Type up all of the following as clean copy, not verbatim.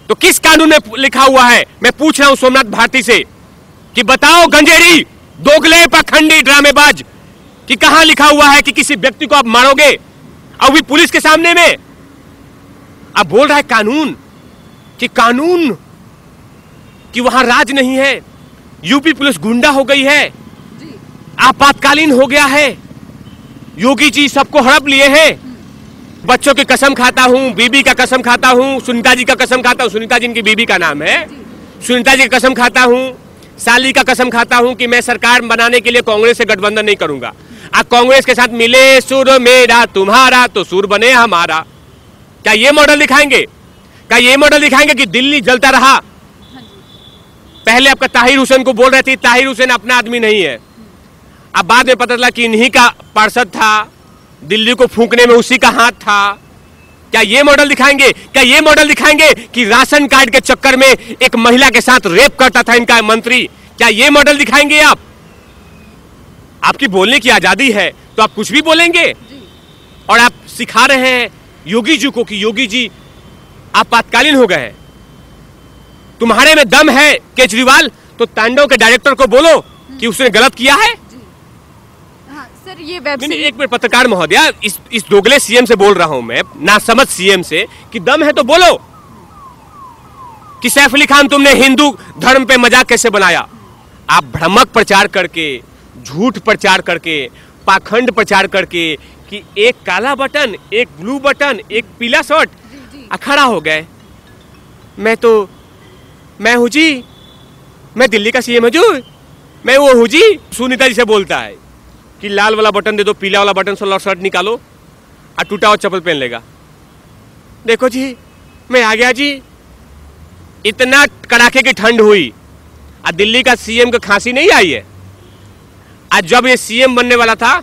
तो किस कानून में लिखा हुआ है? मैं पूछ रहा हूं सोमनाथ भारती से कि बताओ गंजेड़ी, दोगले, पाखंडी, ड्रामेबाज, कि कहां लिखा हुआ है कि किसी व्यक्ति को आप मारोगे और भी पुलिस के सामने में? अब बोल रहा है कानून कि वहां राज नहीं है, यूपी पुलिस गुंडा हो गई है, आपातकालीन हो गया है, योगी जी सबको हड़प लिए हैं। बच्चों की कसम खाता हूं, बीबी का कसम खाता हूं, सुनीता जी का कसम खाता हूं, सुनीता जी इनकी बीबी का नाम है, सुनीता जी का कसम खाता हूं, साली का कसम खाता हूं कि मैं सरकार बनाने के लिए कांग्रेस से गठबंधन नहीं करूंगा। आप कांग्रेस के साथ मिले सुर मेरा तुम्हारा तो सुर बने हमारा। क्या ये मॉडल दिखाएंगे? क्या ये मॉडल दिखाएंगे कि दिल्ली जलता रहा? पहले आपका ताहिर हुसैन को बोल रहे थे, ताहिर हुसैन अपना आदमी नहीं है। अब बाद में पता चला कि इन्हीं का पार्षद था, दिल्ली को फूंकने में उसी का हाथ था। क्या ये मॉडल दिखाएंगे? क्या ये मॉडल दिखाएंगे कि राशन कार्ड के चक्कर में एक महिला के साथ रेप करता था इनका मंत्री? क्या ये मॉडल दिखाएंगे आप? आपकी बोलने की आजादी है तो आप कुछ भी बोलेंगे। और आप सिखा रहे हैं योगी जी को कि योगी जी आपातकालीन हो गए हैं। तुम्हारे में दम है केजरीवाल, तो तांडव के डायरेक्टर को बोलो कि उसने गलत किया है। सर ये वेब एक मिनट पत्रकार महोदया, इस दोगले सीएम से बोल रहा हूं मैं, नासमझ सीएम से, कि दम है तो बोलो कि सैफ अली खान तुमने हिंदू धर्म पे मजाक कैसे बनाया। आप भ्रामक प्रचार करके, झूठ प्रचार करके, पाखंड प्रचार करके कि एक काला बटन, एक ब्लू बटन, एक पीला शर्ट, अखाड़ा हो गए। मैं हूं जी, मैं दिल्ली का सीएम हूं जी, मैं वो हूं जी। सुनीता जी से बोलता है कि लाल वाला बटन दे दो, पीला वाला बटन से शर्ट निकालो और टूटा हुआ चप्पल पहन लेगा। देखो जी मैं आ गया जी। इतना कड़ाके की ठंड हुई और दिल्ली का सीएम को खांसी नहीं आई है। आज जब ये सीएम बनने वाला था,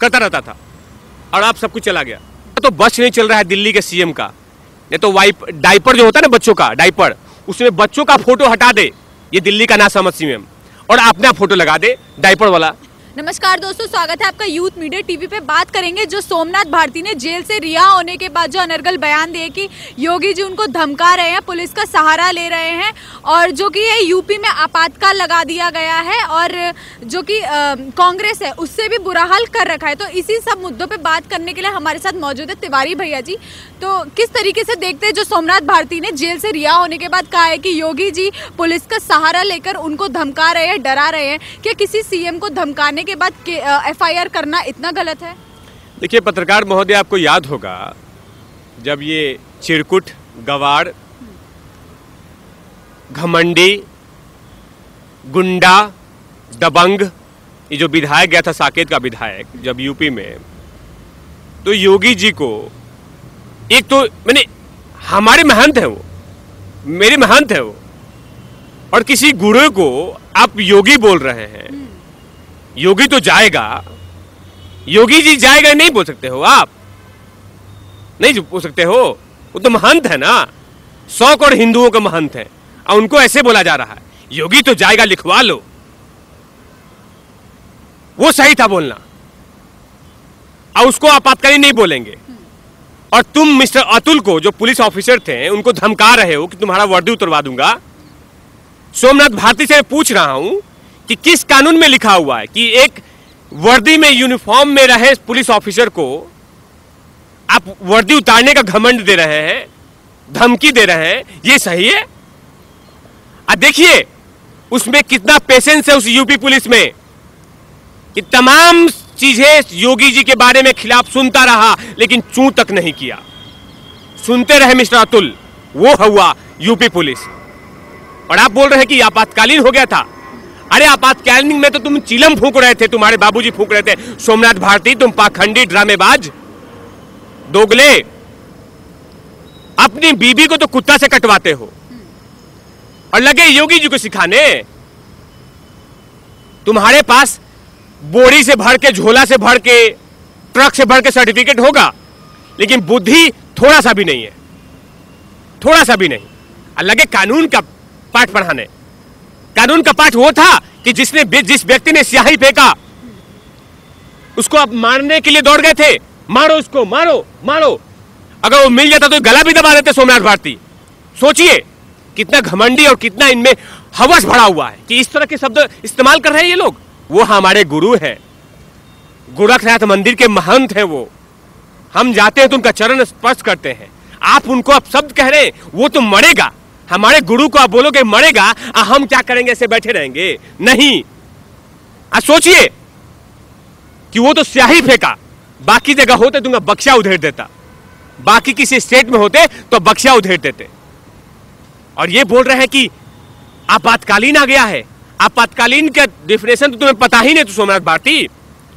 करता रहता था और अब सब कुछ चला गया। तो बस नहीं चल रहा है दिल्ली के सीएम का। नहीं तो डायपर जो होता है ना बच्चों का डायपर, उसमें बच्चों का फोटो हटा दे ये दिल्ली का नासमझ सीएम और अपना फोटो लगा दे डायपर वाला। नमस्कार दोस्तों, स्वागत है आपका यूथ मीडिया टीवी पे। बात करेंगे जो सोमनाथ भारती ने जेल से रिहा होने के बाद जो अनर्गल बयान दिए कि योगी जी उनको धमका रहे हैं, पुलिस का सहारा ले रहे हैं और जो कि ये यूपी में आपातकाल लगा दिया गया है और जो कि कांग्रेस है उससे भी बुरा हाल कर रखा है। तो इसी सब मुद्दों पे बात करने के लिए हमारे साथ मौजूद है तिवारी भैया जी। तो किस तरीके से देखते हैं जो सोमनाथ भारती ने जेल से रिहा होने के बाद कहा है कि योगी जी पुलिस का सहारा लेकर उनको धमका रहे हैं, डरा रहे हैं? क्या किसी सीएम को धमकाने के बाद एफआईआर करना इतना गलत है? देखिए पत्रकार महोदय, आपको याद होगा जब ये चिरकुट, गवार, घमंडी, गुंडा, दबंग, ये जो विधायक गया था साकेत का विधायक जब यूपी में, तो योगी जी को एक तो मैंने हमारे महंत है वो, मेरे महंत है वो, और किसी गुरु को आप योगी बोल रहे हैं। योगी तो जाएगा, योगी जी जाएगा नहीं बोल सकते हो आप, नहीं बोल सकते हो। वो तो महंत है ना, 100 करोड़ हिंदुओं का महंत है और उनको ऐसे बोला जा रहा है योगी तो जाएगा, लिखवा लो। वो सही था बोलना और उसको आपातकालीन नहीं बोलेंगे। और तुम मिस्टर अतुल को, जो पुलिस ऑफिसर थे, उनको धमका रहे हो कि तुम्हारा वर्दी उतरवा दूंगा। सोमनाथ भारती से पूछ रहा हूं कि किस कानून में लिखा हुआ है कि एक वर्दी में, यूनिफॉर्म में रहे पुलिस ऑफिसर को आप वर्दी उतारने का घमंड दे रहे हैं, धमकी दे रहे हैं? ये सही है? देखिए उसमें कितना पेशेंस है उस यूपी पुलिस में कि तमाम चीजें योगी जी के बारे में खिलाफ सुनता रहा लेकिन चूं तक नहीं किया। सुनते रहे मिस्टर अतुल, वो हुआ यूपी पुलिस। और आप बोल रहे हैं कि आपातकालीन हो गया था। अरे आपातकालीन में तो तुम चिलम फूंक रहे थे, तुम्हारे बाबूजी फूंक रहे थे। सोमनाथ भारती, तुम पाखंडी, ड्रामेबाज, दोगले, अपनी बीबी को तो कुत्ता से कटवाते हो और लगे योगी जी को सिखाने। तुम्हारे पास बोरी से भर के, झोला से भर के, ट्रक से भर के सर्टिफिकेट होगा लेकिन बुद्धि थोड़ा सा भी नहीं है, थोड़ा सा भी नहीं। और लगे कानून का पाठ पढ़ाने। कानून का पाठ वो था कि जिस व्यक्ति ने स्याही फेंका उसको आप मारने के लिए दौड़ गए थे। मारो उसको, मारो मारो। अगर वो मिल जाता तो गला भी दबा देते सोमनाथ भारती। सोचिए कितना घमंडी और कितना इनमें हवस भरा हुआ है कि इस तरह के शब्द इस्तेमाल कर रहे हैं ये लोग। वो हमारे गुरु हैं, गोरखनाथ मंदिर के महंत हैं वो। हम जाते हैं तो उनका चरण स्पर्श करते हैं। आप उनको आप शब्द कह रहे हैं, वो तो मरेगा। हमारे गुरु को आप बोलोगे मरेगा, हम क्या करेंगे, ऐसे बैठे रहेंगे? नहीं। आप सोचिए कि वो तो स्याही फेंका, बाकी जगह होते तो उनका बक्सा उधेड़ देता, बाकी किसी स्टेट में होते तो बक्सा उधेड़ देते। और ये बोल रहे हैं कि आपातकालीन आ गया है। आपातकालीन का डिफिनेशन तो तुम्हें पता ही नहीं। तो सोमनाथ भारती,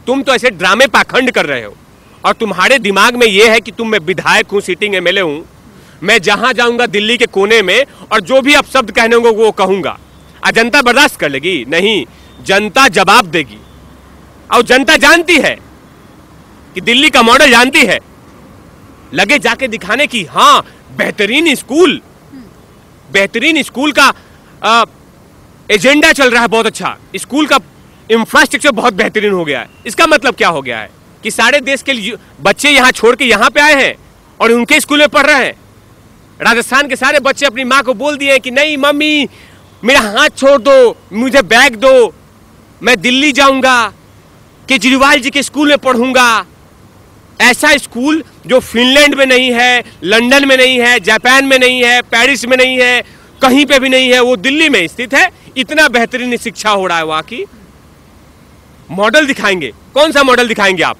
तुम तो ऐसे ड्रामे पाखंड कर रहे हो और तुम्हारे दिमाग में यह है कि तुम, मैं विधायक हूं, सिटिंग एमएलए हूं, मैं जहां जाऊंगा दिल्ली के कोने में और जो भी आप शब्द कहने होंगे वो कहूंगा। जनता बर्दाश्त कर लेगी? नहीं, जनता जवाब देगी। और जनता जानती है कि दिल्ली का मॉडल जानती है। लगे जाके दिखाने की, हाँ बेहतरीन स्कूल, बेहतरीन स्कूल का एजेंडा चल रहा है, बहुत अच्छा। स्कूल का इंफ्रास्ट्रक्चर बहुत बेहतरीन हो गया है। इसका मतलब क्या हो गया है कि सारे देश के बच्चे यहां छोड़ के यहां पे आए हैं और उनके स्कूल में पढ़ रहे हैं। राजस्थान के सारे बच्चे अपनी माँ को बोल दिए कि नहीं मम्मी मेरा हाथ छोड़ दो, मुझे बैग दो, मैं दिल्ली जाऊंगा, केजरीवाल जी के स्कूल में पढ़ूंगा। ऐसा स्कूल जो फिनलैंड में नहीं है, लंदन में नहीं है, जापान में नहीं है, पेरिस में नहीं है, कहीं पे भी नहीं है, वो दिल्ली में स्थित है। इतना बेहतरीन शिक्षा हो रहा है वहां की। मॉडल दिखाएंगे, कौन सा मॉडल दिखाएंगे आप?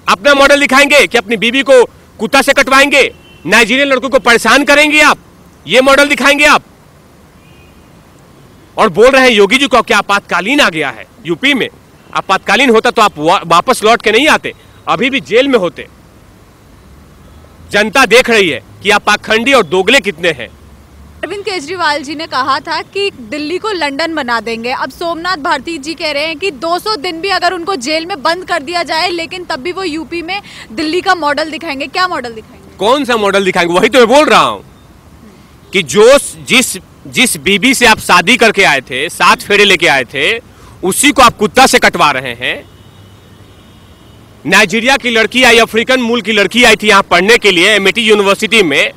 अपना मॉडल दिखाएंगे कि अपनी बीवी को कुत्ता से कटवाएंगे, नाइजीरियन लड़कों को परेशान करेंगे आप, ये मॉडल दिखाएंगे आप? और बोल रहे हैं योगी जी को क्या आपातकालीन आ गया है यूपी में? आपातकालीन होता तो आप वापस लौट के नहीं आते, अभी भी जेल में होते। जनता देख रही है कि आप पाखंडी और दोगले कितने हैं। अरविंद केजरीवाल जी ने कहा था कि दिल्ली को लंदन बना देंगे। अब सोमनाथ भारती जी कह रहे हैं कि 200 दिन भी अगर उनको जेल में बंद कर दिया जाए लेकिन तब भी वो यूपी में दिल्ली का मॉडल दिखाएंगे। क्या मॉडल दिखाएंगे? कौन सा मॉडल दिखाएंगे? वही तो मैं बोल रहा हूं कि जिस बीबी से आप शादी करके आए थे, 7 फेरे लेके आए थे, उसी को आप कुत्ता से कटवा रहे हैं। नाइजीरिया की लड़की आई, अफ्रीकन मूल की लड़की आई थी यहां पढ़ने के लिए एमआईटी यूनिवर्सिटी में,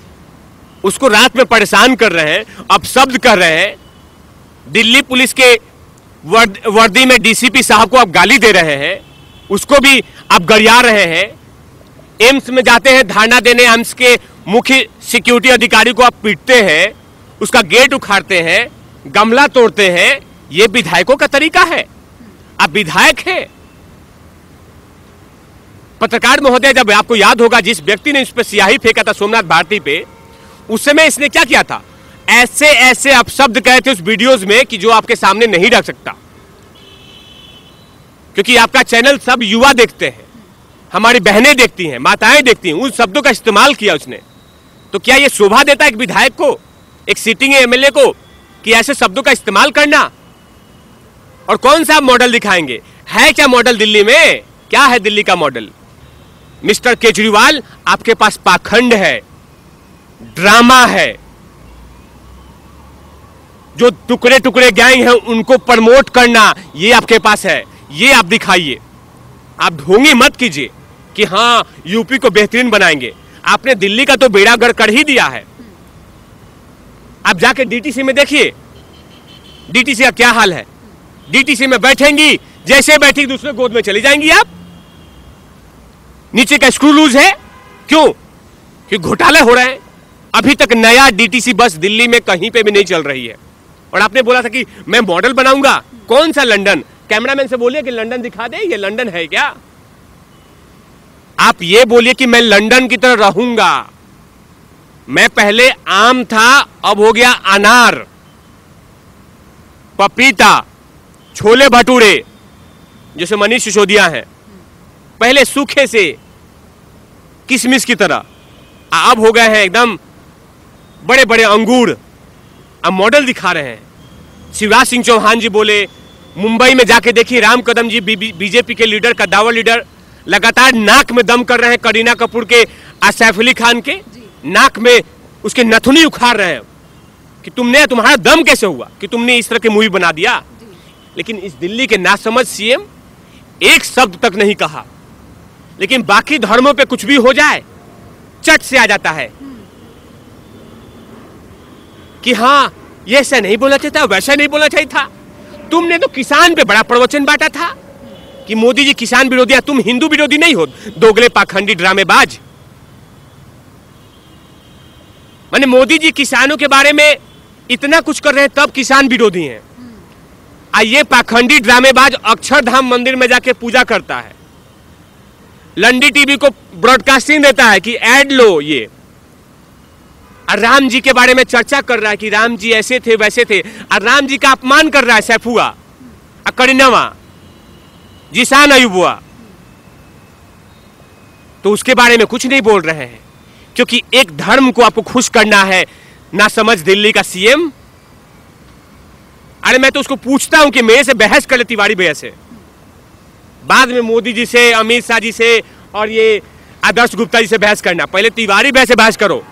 उसको रात में परेशान कर रहे हैं, अब शब्द कर रहे हैं। दिल्ली पुलिस के वर्दी में डीसीपी साहब को आप गाली दे रहे हैं, उसको भी आप गरिया रहे हैं। एम्स में जाते हैं धरना देने, एम्स के मुख्य सिक्योरिटी अधिकारी को आप पीटते हैं, उसका गेट उखाड़ते हैं, गमला तोड़ते हैं। ये विधायकों का तरीका है? आप विधायक हैं? पत्रकार महोदय, जब आपको याद होगा जिस व्यक्ति ने इस पर स्याही फेंका था सोमनाथ भारती पे, उस समय इसने क्या किया था? ऐसे ऐसे आप शब्द कहे थे उस वीडियोस में कि जो आपके सामने नहीं रख सकता, क्योंकि आपका चैनल सब युवा देखते हैं, हमारी बहनें देखती हैं, माताएं देखती हैं। उन शब्दों का इस्तेमाल किया उसने। तो क्या यह शोभा देता है एक विधायक को, एक सिटिंग एमएलए को, कि ऐसे शब्दों का इस्तेमाल करना? और कौन सा मॉडल दिखाएंगे? है क्या मॉडल दिल्ली में? क्या है दिल्ली का मॉडल? मिस्टर केजरीवाल, आपके पास पाखंड है, ड्रामा है। जो टुकड़े टुकड़े गैंग हैं उनको प्रमोट करना, ये आपके पास है, ये आप दिखाइए। आप ढोंगी मत कीजिए कि हां यूपी को बेहतरीन बनाएंगे। आपने दिल्ली का तो बेड़ा गर्क कर ही दिया है। आप जाके डीटीसी में देखिए, डीटीसी का क्या हाल है। डीटीसी में बैठेंगी, जैसे बैठी दूसरे गोद में चली जाएंगी आप। नीचे का स्क्रू लूज है, क्यों? क्योंकि घोटाले हो रहे हैं। अभी तक नया डीटीसी बस दिल्ली में कहीं पे भी नहीं चल रही है। और आपने बोला था कि मैं मॉडल बनाऊंगा। कौन सा लंदन? कैमरामैन से बोलिए कि लंदन दिखा दे, ये लंदन है क्या? आप ये बोलिए कि मैं लंदन की तरह रहूंगा। मैं पहले आम था, अब हो गया अनार, पपीता, छोले भटूरे, जैसे मनीष सिसोदिया हैं, पहले सूखे से किशमिश की तरह, अब हो गए हैं एकदम बड़े बड़े अंगूर। अब मॉडल दिखा रहे हैं। शिवराज सिंह चौहान जी बोले, मुंबई में जाके देखिए राम कदम जी, बीजेपी के लीडर, कद्दावर लीडर, लगातार नाक में दम कर रहे हैं करीना कपूर के, सैफ अली खान के नाक में उसके नथुनी उखाड़ रहे हैं कि तुम्हारा दम कैसे हुआ कि तुमने इस तरह की मूवी बना दिया। लेकिन इस दिल्ली के नासमझ सीएम एक शब्द तक नहीं कहा, लेकिन बाकी धर्मों पे कुछ भी हो जाए चट से आ जाता है कि हाँ ये ऐसा नहीं बोलना चाहिए था, वैसा नहीं बोलना चाहिए था। तुमने तो किसान पे बड़ा प्रवचन बांटा था कि मोदी जी किसान विरोधी हैं, तुम हिंदू विरोधी नहीं हो, दोगले पाखंडी ड्रामेबाज। माने मोदी जी किसानों के बारे में इतना कुछ कर रहे हैं तब किसान विरोधी हैं। ये पाखंडी ड्रामेबाज अक्षरधाम मंदिर में जाके पूजा करता है, लंडी टीवी को ब्रॉडकास्टिंग देता है कि ऐड लो ये, और राम जी के बारे में चर्चा कर रहा है कि राम जी ऐसे थे वैसे थे, और राम जी का अपमान कर रहा है सैफुआ, करीनवा, जिसान अयुबुआ। तो उसके बारे में कुछ नहीं बोल रहे हैं क्योंकि एक धर्म को आपको खुश करना है। ना समझ दिल्ली का सीएम, अरे मैं तो उसको पूछता हूं कि मेरे से बहस कर ले तिवारी भैया से, बाद में मोदी जी से, अमित शाह जी से और ये आदर्श गुप्ता जी से बहस करना, पहले तिवारी भैया से बहस करो।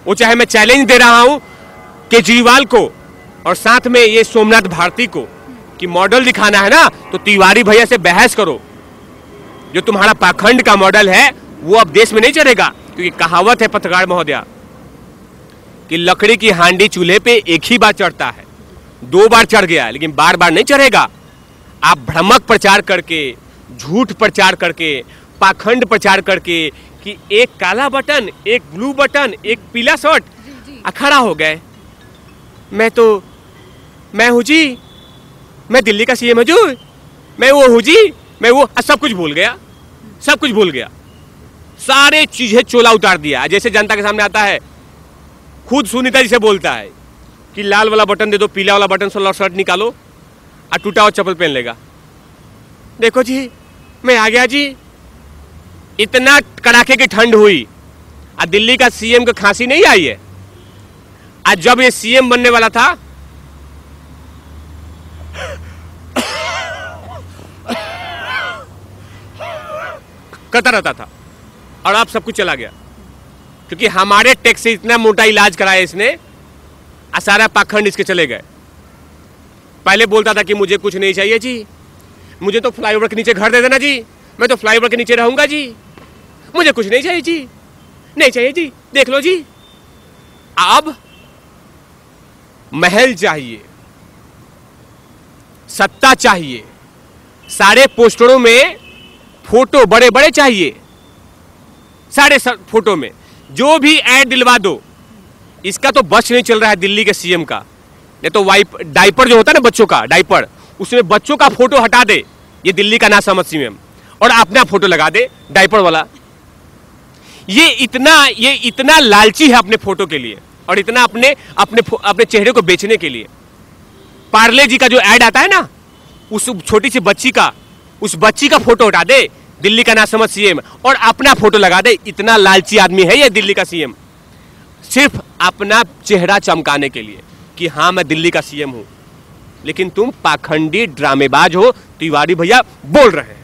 वो चाहे मैं चैलेंज दे रहा हूं केजरीवाल को और साथ में ये सोमनाथ भारती को कि मॉडल दिखाना है ना तो तिवारी भैया से बहस करो। जो तुम्हारा पाखंड का मॉडल है वो अब देश में नहीं चलेगा, क्योंकि कहावत है पत्रकार महोदया कि लकड़ी की हांडी चूल्हे पे एक ही बार चढ़ता है, 2 बार चढ़ गया लेकिन बार बार नहीं चढ़ेगा। आप भ्रामक प्रचार करके, झूठ प्रचार करके, पाखंड प्रचार करके कि एक काला बटन, एक ब्लू बटन, एक पीला शर्ट, अखाड़ा हो गए। मैं हूँ जी, मैं दिल्ली का सीएम हूँ, मैं वो हूँ जी, मैं वो, सब कुछ भूल गया, सब कुछ भूल गया, सारे चीजें चोला उतार दिया। जैसे जनता के सामने आता है, खुद सुनीता जी से बोलता है कि लाल वाला बटन दे दो, पीला वाला बटन से शर्ट निकालो और टूटा हुआ चप्पल पहन लेगा। देखो जी मैं आ गया जी। इतना कड़ाके की ठंड हुई और दिल्ली का सीएम को खांसी नहीं आई है। आज जब ये सीएम बनने वाला था करता रहता था और अब सब कुछ चला गया, क्योंकि हमारे टैक्स से इतना मोटा इलाज कराया इसने, सारा पाखंड इसके चले गए। पहले बोलता था कि मुझे कुछ नहीं चाहिए जी, मुझे तो फ्लाईओवर के नीचे घर दे देना जी, मैं तो फ्लाईओवर के नीचे रहूंगा जी, मुझे कुछ नहीं चाहिए जी, नहीं चाहिए जी, देख लो जी। अब महल चाहिए, सत्ता चाहिए, सारे पोस्टरों में फोटो बड़े बड़े चाहिए, सारे फोटो में जो भी ऐड दिलवा दो। इसका तो बस नहीं चल रहा है दिल्ली के सीएम का। नहीं तो डाइपर जो होता है ना बच्चों का डाइपर, उसमें बच्चों का फोटो हटा दे ये दिल्ली का ना समझ सीएम, और अपना फोटो लगा दे डाइपर वाला। ये इतना लालची है अपने फोटो के लिए और इतना अपने चेहरे को बेचने के लिए। पार्ले जी का जो ऐड आता है ना, उस छोटी सी बच्ची का, उस बच्ची का फोटो हटा दे दिल्ली का ना समझ सीएम और अपना फोटो लगा दे। इतना लालची आदमी है ये दिल्ली का सीएम, सिर्फ अपना चेहरा चमकाने के लिए कि हाँ मैं दिल्ली का सीएम हूं। लेकिन तुम पाखंडी ड्रामेबाज हो, तिवारी भैया बोल रहे हैं।